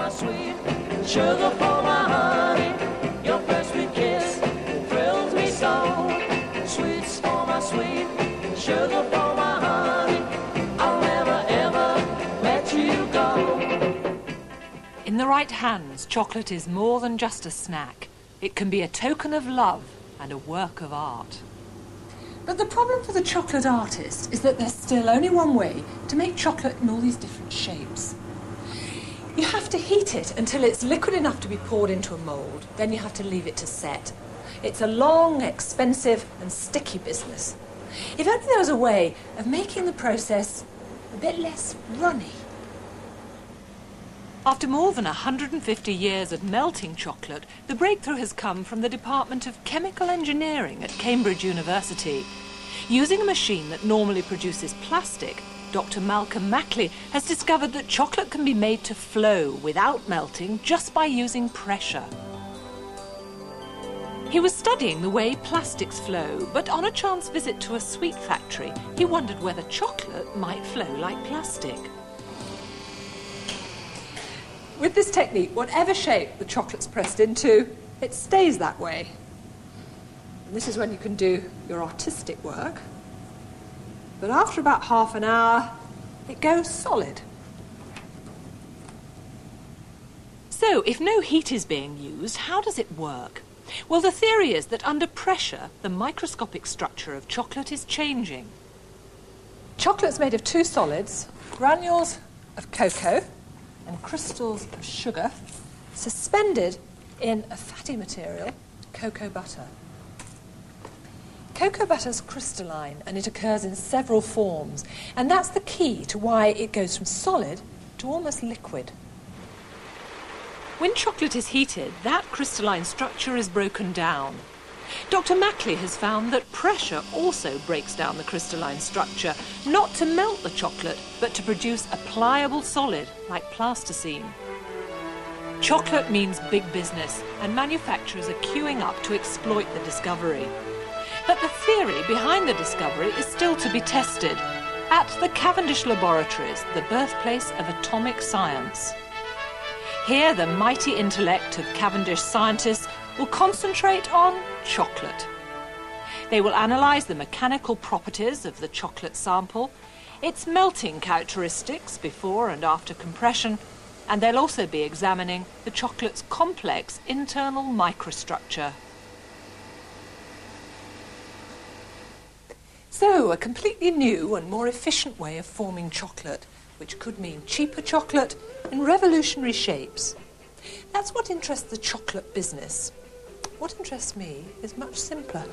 my sweet, sugar for my honey. Your first sweet kiss thrills me so. Sweets for my sweet, sugar for my honey. I'll never ever let you go. In the right hands, chocolate is more than just a snack. It can be a token of love and a work of art. But the problem for the chocolate artist is that there's still only one way to make chocolate in all these different shapes. You have to heat it until it's liquid enough to be poured into a mould. Then you have to leave it to set. It's a long, expensive and sticky business. If only there was a way of making the process a bit less runny. After more than 150 years of melting chocolate, the breakthrough has come from the Department of Chemical Engineering at Cambridge University. Using a machine that normally produces plastic, Dr. Malcolm Mackley has discovered that chocolate can be made to flow without melting just by using pressure. He was studying the way plastics flow, but on a chance visit to a sweet factory, he wondered whether chocolate might flow like plastic. With this technique, whatever shape the chocolate's pressed into, it stays that way. And this is when you can do your artistic work. But after about half an hour, it goes solid. So, if no heat is being used, how does it work? Well, the theory is that under pressure, the microscopic structure of chocolate is changing. Chocolate's made of two solids, granules of cocoa and crystals of sugar, suspended in a fatty material, cocoa butter. Cocoa butter's crystalline and it occurs in several forms, and that's the key to why it goes from solid to almost liquid. When chocolate is heated, that crystalline structure is broken down. Dr. Mackley has found that pressure also breaks down the crystalline structure, not to melt the chocolate, but to produce a pliable solid like plasticine. Chocolate means big business, and manufacturers are queuing up to exploit the discovery. But the theory behind the discovery is still to be tested at the Cavendish Laboratories, the birthplace of atomic science. Here, the mighty intellect of Cavendish scientists will concentrate on chocolate. They will analyse the mechanical properties of the chocolate sample, its melting characteristics before and after compression, and they'll also be examining the chocolate's complex internal microstructure. So, a completely new and more efficient way of forming chocolate, which could mean cheaper chocolate in revolutionary shapes. That's what interests the chocolate business. What interests me is much simpler.